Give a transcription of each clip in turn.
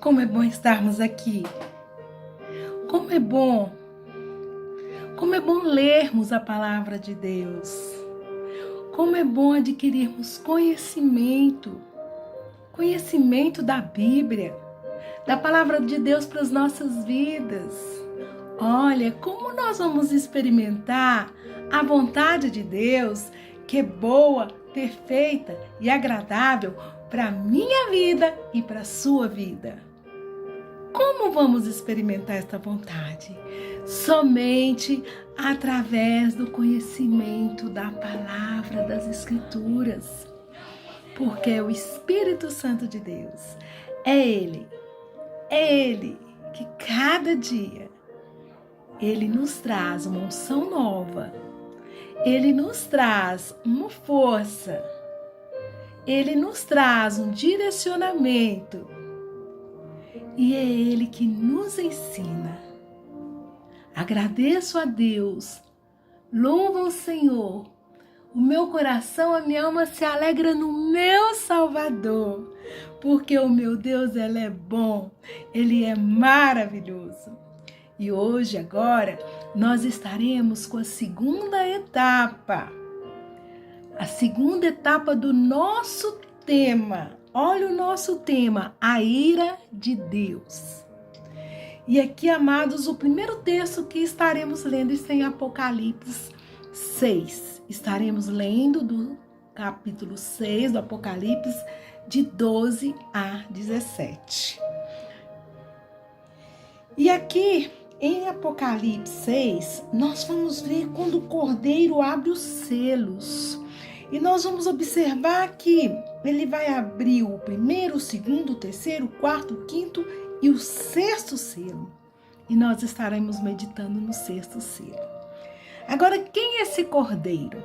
Como é bom estarmos aqui. Como é bom lermos a palavra de Deus. Como é bom adquirirmos conhecimento da Bíblia, da palavra de Deus para as nossas vidas. Olha, como nós vamos experimentar a vontade de Deus, que é boa, perfeita e agradável para a minha vida e para a sua vida. Como vamos experimentar esta vontade? Somente através do conhecimento da palavra das Escrituras. Porque é o Espírito Santo de Deus. É Ele que cada dia Ele nos traz uma unção nova. Ele nos traz uma força. Ele nos traz um direcionamento. E é Ele que nos ensina. Agradeço a Deus. Louvo o Senhor. O meu coração, a minha alma se alegra no meu Salvador. Porque o meu Deus, Ele é bom. Ele é maravilhoso. E hoje, agora, nós estaremos com a segunda etapa. A segunda etapa do nosso tema. Olha o nosso tema, a ira de Deus. E aqui, amados, o primeiro texto que estaremos lendo está em Apocalipse 6. Estaremos lendo do capítulo 6 do Apocalipse, de 12 a 17. E aqui, em Apocalipse 6, nós vamos ver quando o Cordeiro abre os selos. E nós vamos observar que ele vai abrir o primeiro, o segundo, o terceiro, o quarto, o quinto e o sexto selo. E nós estaremos meditando no sexto selo. Agora, quem é esse Cordeiro?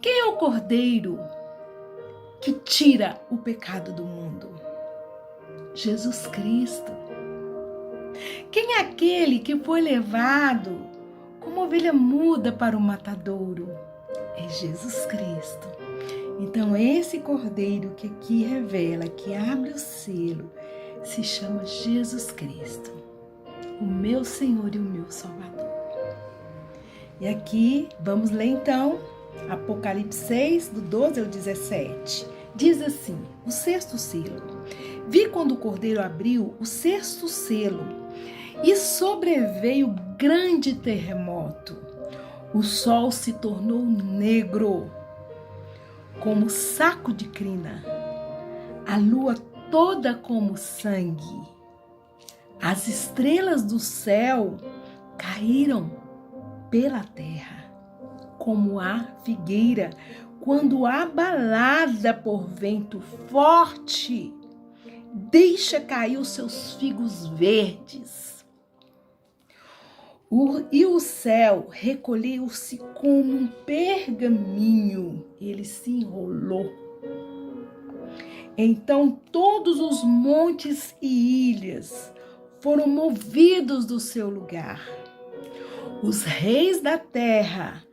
Quem é o Cordeiro que tira o pecado do mundo? Jesus Cristo. Quem é aquele que foi levado como ovelha muda para o matadouro? É Jesus Cristo. Então, esse Cordeiro que aqui revela, que abre o selo, se chama Jesus Cristo, o meu Senhor e o meu Salvador. E aqui, vamos ler então, Apocalipse 6, do 12 ao 17. Diz assim, o sexto selo. Vi quando o Cordeiro abriu o sexto selo, e sobreveio grande terremoto. O sol se tornou negro, como saco de crina, a lua toda como sangue. As estrelas do céu caíram pela terra, como a figueira, quando abalada por vento forte, deixa cair os seus figos verdes. E o céu recolheu-se como um pergaminho, ele se enrolou. Então todos os montes e ilhas foram movidos do seu lugar. Os reis da terra,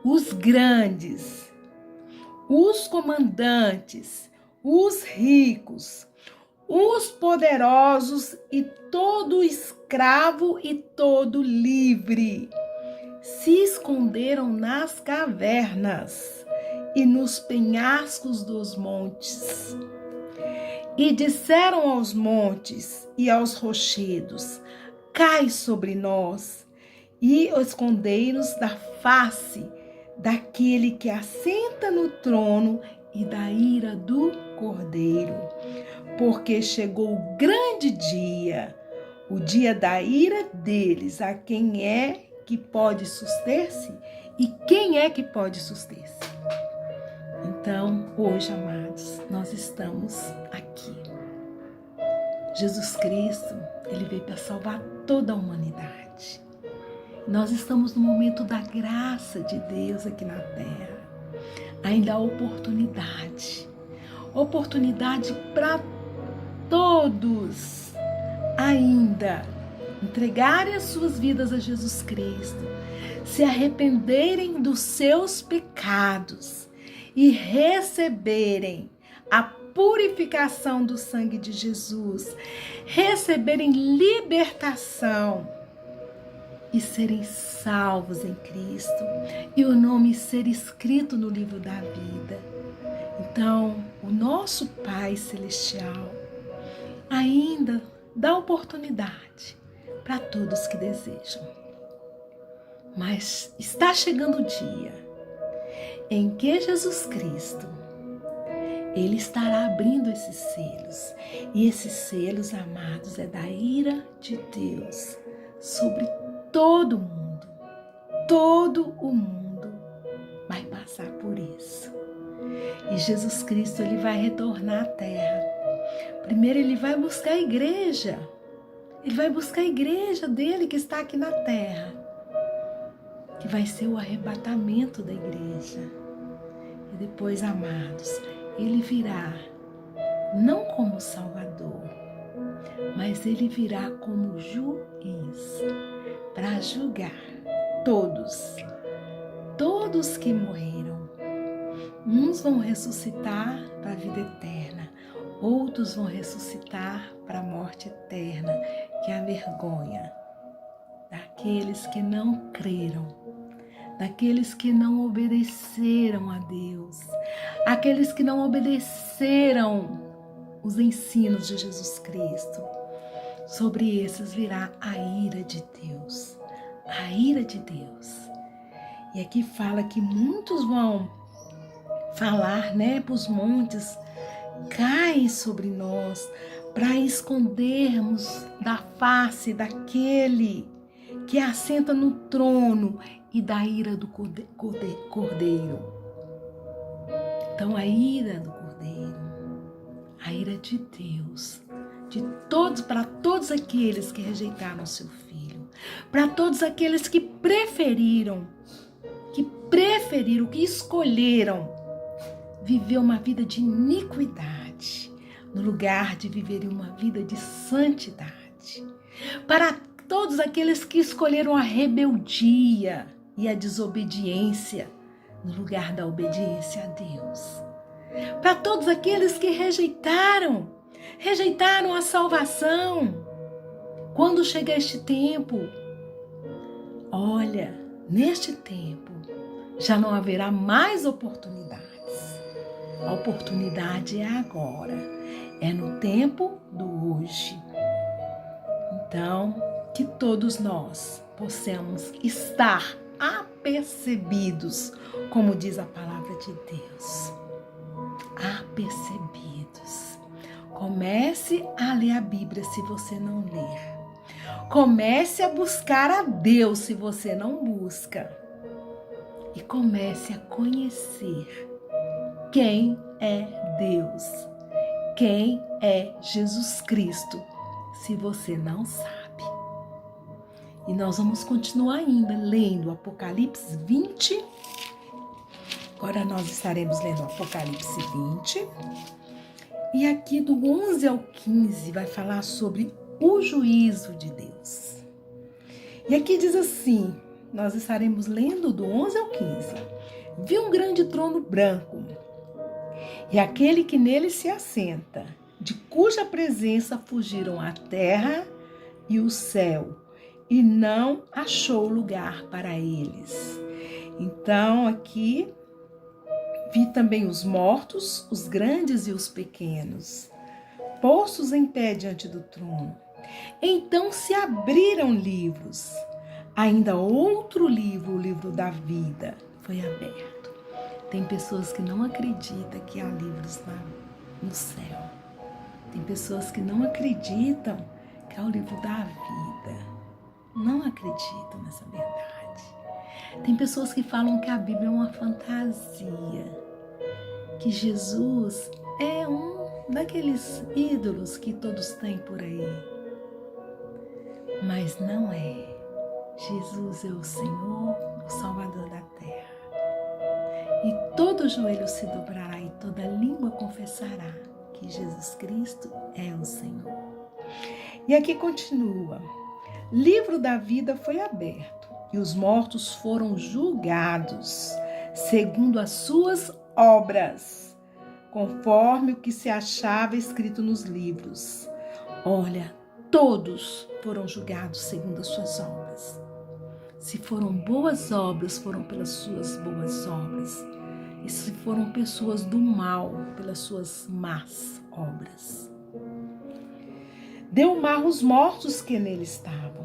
os grandes, os comandantes, os ricos, os poderosos e todo escravo e todo livre se esconderam nas cavernas e nos penhascos dos montes. E disseram aos montes e aos rochedos: cai sobre nós, e escondei-nos da face daquele que assenta no trono e da ira do Cordeiro. Porque chegou o grande dia, o dia da ira deles. A quem é que pode suster-se? E quem é que pode suster-se? Então, hoje, amados, nós estamos aqui. Jesus Cristo, Ele veio para salvar toda a humanidade. Nós estamos no momento da graça de Deus aqui na terra. Ainda há oportunidade para todos ainda entregarem as suas vidas a Jesus Cristo, se arrependerem dos seus pecados e receberem a purificação do sangue de Jesus, receberem libertação e serem salvos em Cristo, e o nome ser escrito no livro da vida. Então, o nosso Pai Celestial ainda dá oportunidade para todos que desejam. Mas está chegando o dia em que Jesus Cristo, Ele estará abrindo esses selos. E esses selos, amados, é da ira de Deus sobre todo mundo. Todo o mundo vai passar por isso. E Jesus Cristo, Ele vai retornar à terra. Primeiro Ele vai buscar a igreja. Ele vai buscar a igreja dele que está aqui na terra. Que vai ser o arrebatamento da igreja. E depois, amados, Ele virá não como Salvador, mas Ele virá como juiz para julgar todos que morreram. Uns vão ressuscitar para a vida eterna, outros vão ressuscitar para a morte eterna, que é a vergonha daqueles que não creram, daqueles que não obedeceram a Deus, aqueles que não obedeceram os ensinos de Jesus Cristo. Sobre esses virá a ira de Deus, a ira de Deus. E aqui fala que muitos vão falar, né, para os montes, cai sobre nós, para escondermos da face daquele que assenta no trono e da ira do Cordeiro. Então a ira do Cordeiro, a ira de Deus, para todos aqueles que rejeitaram seu filho, para todos aqueles que preferiram, que escolheram viver uma vida de iniquidade, no lugar de viver uma vida de santidade. Para todos aqueles que escolheram a rebeldia e a desobediência, no lugar da obediência a Deus. Para todos aqueles que rejeitaram a salvação. Quando chegar este tempo, olha, neste tempo já não haverá mais oportunidades. A oportunidade é agora, é no tempo do hoje. Então, que todos nós possamos estar apercebidos, como diz a palavra de Deus. Apercebidos. Comece a ler a Bíblia se você não ler. Comece a buscar a Deus se você não busca. E comece a conhecer quem é Deus, quem é Jesus Cristo, se você não sabe. E nós vamos continuar ainda lendo Apocalipse 20. Agora nós estaremos lendo Apocalipse 20. E aqui do 11 ao 15 vai falar sobre o juízo de Deus. E aqui diz assim, nós estaremos lendo do 11 ao 15. Vi um grande trono branco, e aquele que nele se assenta, de cuja presença fugiram a terra e o céu, e não achou lugar para eles. Então aqui vi também os mortos, os grandes e os pequenos, postos em pé diante do trono. Então se abriram livros. Ainda outro livro, o livro da vida, foi aberto. Tem pessoas que não acreditam que há livros lá no céu. Tem pessoas que não acreditam que há o livro da vida. Não acreditam nessa verdade. Tem pessoas que falam que a Bíblia é uma fantasia, que Jesus é um daqueles ídolos que todos têm por aí. Mas não é. Jesus é o Senhor, o Salvador da terra. E todo joelho se dobrará e toda língua confessará que Jesus Cristo é o Senhor. E aqui continua. Livro da vida foi aberto e os mortos foram julgados segundo as suas obras, conforme o que se achava escrito nos livros. Olha, todos foram julgados segundo as suas obras. Se foram boas obras, foram pelas suas boas obras. E se foram pessoas do mal, pelas suas más obras. Deu mar aos mortos que nele estavam.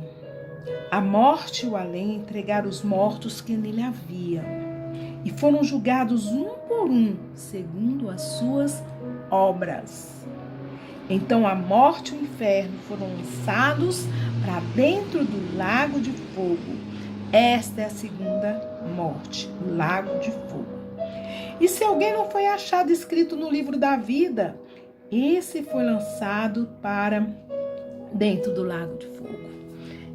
A morte e o além entregaram os mortos que nele havia. E foram julgados um por um, segundo as suas obras. Então a morte e o inferno foram lançados para dentro do lago de fogo. Esta é a segunda morte, o lago de fogo. E se alguém não foi achado escrito no livro da vida, esse foi lançado para dentro do lago de fogo.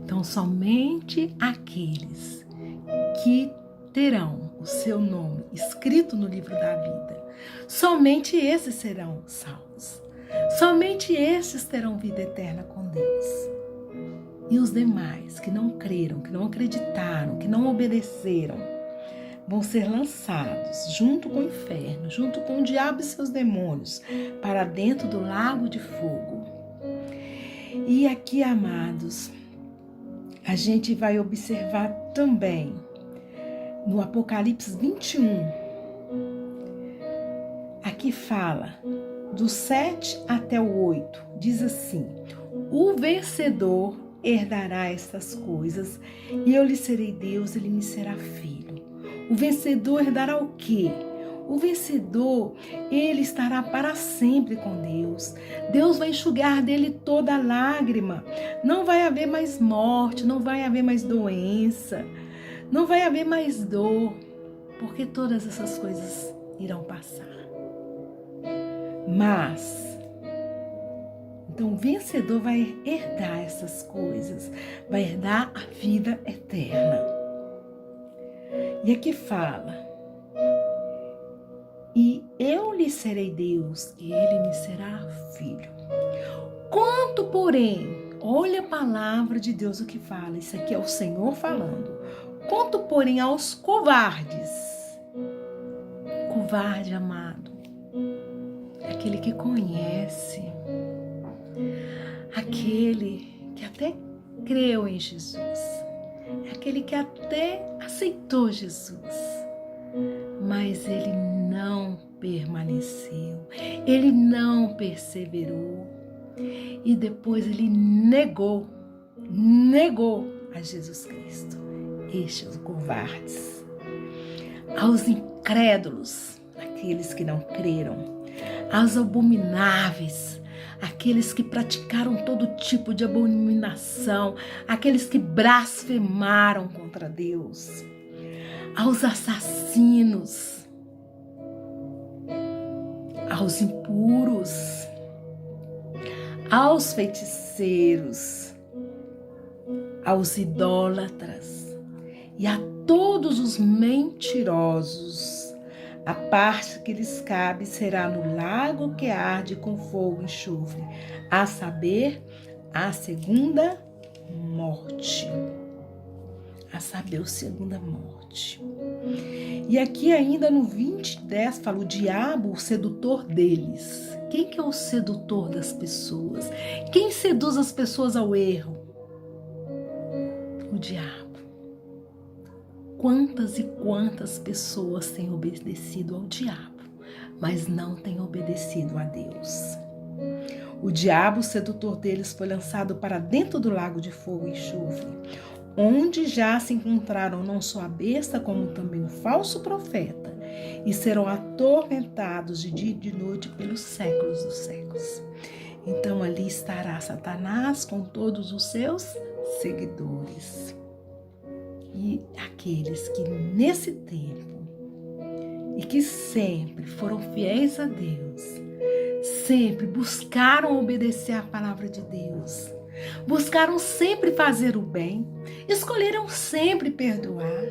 Então, somente aqueles que terão o seu nome escrito no livro da vida, somente esses serão salvos. Somente esses terão vida eterna com Deus. E os demais que não creram, que não acreditaram, que não obedeceram, vão ser lançados junto com o inferno, junto com o diabo e seus demônios, para dentro do lago de fogo. E aqui, amados, a gente vai observar também no Apocalipse 21. Aqui fala do 7 até o 8, diz assim: o vencedor herdará estas coisas, e eu lhe serei Deus, ele me será filho. O vencedor herdará o quê? O vencedor, ele estará para sempre com Deus. Deus vai enxugar dele toda lágrima. Não vai haver mais morte, não vai haver mais doença, não vai haver mais dor, porque todas essas coisas irão passar. Mas, então o vencedor vai herdar essas coisas, vai herdar a vida eterna. E aqui fala: e eu lhe serei Deus, e ele me será filho. Quanto, porém, olha a palavra de Deus o que fala, isso aqui é o Senhor falando. Quanto, porém, aos covardes. Covarde, amado, é aquele que conhece, aquele que até creu em Jesus, é aquele que até aceitou Jesus, mas ele não permaneceu, ele não perseverou, e depois ele negou a Jesus Cristo. Estes os covardes. Aos incrédulos, aqueles que não creram, aos abomináveis, aqueles que praticaram todo tipo de abominação, aqueles que blasfemaram contra Deus, aos assassinos, aos impuros, aos feiticeiros, aos idólatras e a todos os mentirosos. A parte que lhes cabe será no lago que arde com fogo e enxofre, a saber, a segunda morte. A saber, a segunda morte. E aqui ainda no 20:10 fala o diabo, o sedutor deles. Quem que é o sedutor das pessoas? Quem seduz as pessoas ao erro? O diabo. Quantas e quantas pessoas têm obedecido ao diabo, mas não têm obedecido a Deus. O diabo, o sedutor deles, foi lançado para dentro do lago de fogo e enxofre, onde já se encontraram não só a besta, como também o falso profeta, e serão atormentados de dia e de noite pelos séculos dos séculos. Então ali estará Satanás com todos os seus seguidores. E aqueles que nesse tempo e que sempre foram fiéis a Deus, sempre buscaram obedecer à palavra de Deus, buscaram sempre fazer o bem, escolheram sempre perdoar.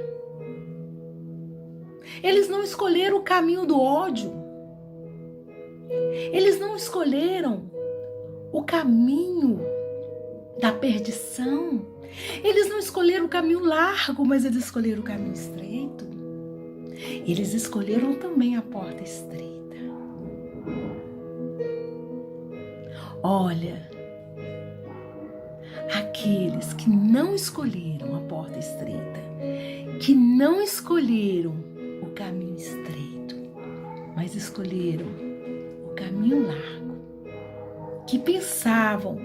Eles não escolheram o caminho do ódio, eles não escolheram o caminho da perdição. Eles não escolheram o caminho largo, mas eles escolheram o caminho estreito. Eles escolheram também a porta estreita. Olha, aqueles que não escolheram a porta estreita, que não escolheram o caminho estreito, mas escolheram o caminho largo, que pensavam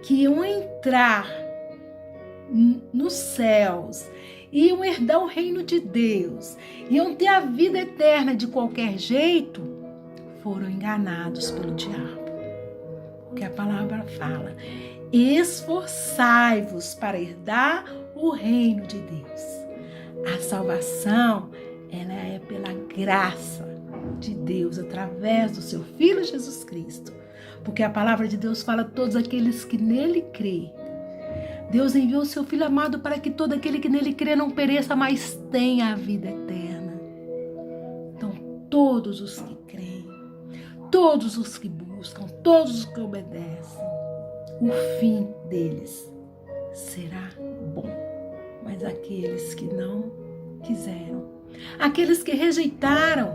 que iam entrar nos céus, iam herdar o reino de Deus, iam ter a vida eterna de qualquer jeito, foram enganados pelo diabo. Porque a palavra fala: esforçai-vos para herdar o reino de Deus. A salvação, ela é pela graça de Deus, através do seu Filho Jesus Cristo. Porque a palavra de Deus fala: todos aqueles que nele crê. Deus enviou o seu Filho amado para que todo aquele que nele crê não pereça, mas tenha a vida eterna. Então, todos os que creem, todos os que buscam, todos os que obedecem, o fim deles será bom. Mas aqueles que não quiseram, aqueles que rejeitaram,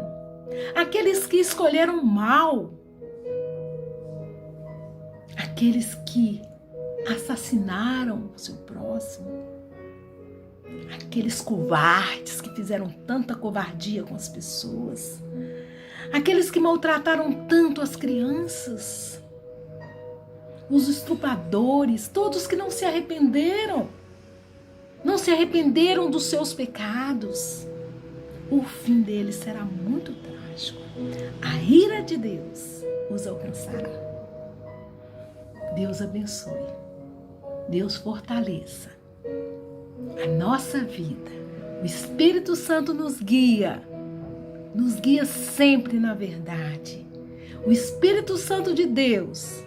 aqueles que escolheram mal, aqueles que assassinaram o seu próximo, aqueles covardes que fizeram tanta covardia com as pessoas, aqueles que maltrataram tanto as crianças, os estupradores, todos que não se arrependeram dos seus pecados, o fim deles será muito trágico. A ira de Deus os alcançará. Deus abençoe. Deus fortaleça a nossa vida. O Espírito Santo nos guia sempre na verdade. O Espírito Santo de Deus,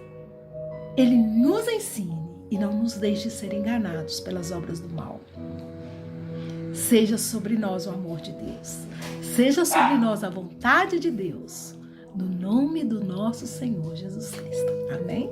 ele nos ensine e não nos deixe ser enganados pelas obras do mal. Seja sobre nós o amor de Deus, seja sobre nós a vontade de Deus, no nome do nosso Senhor Jesus Cristo. Amém?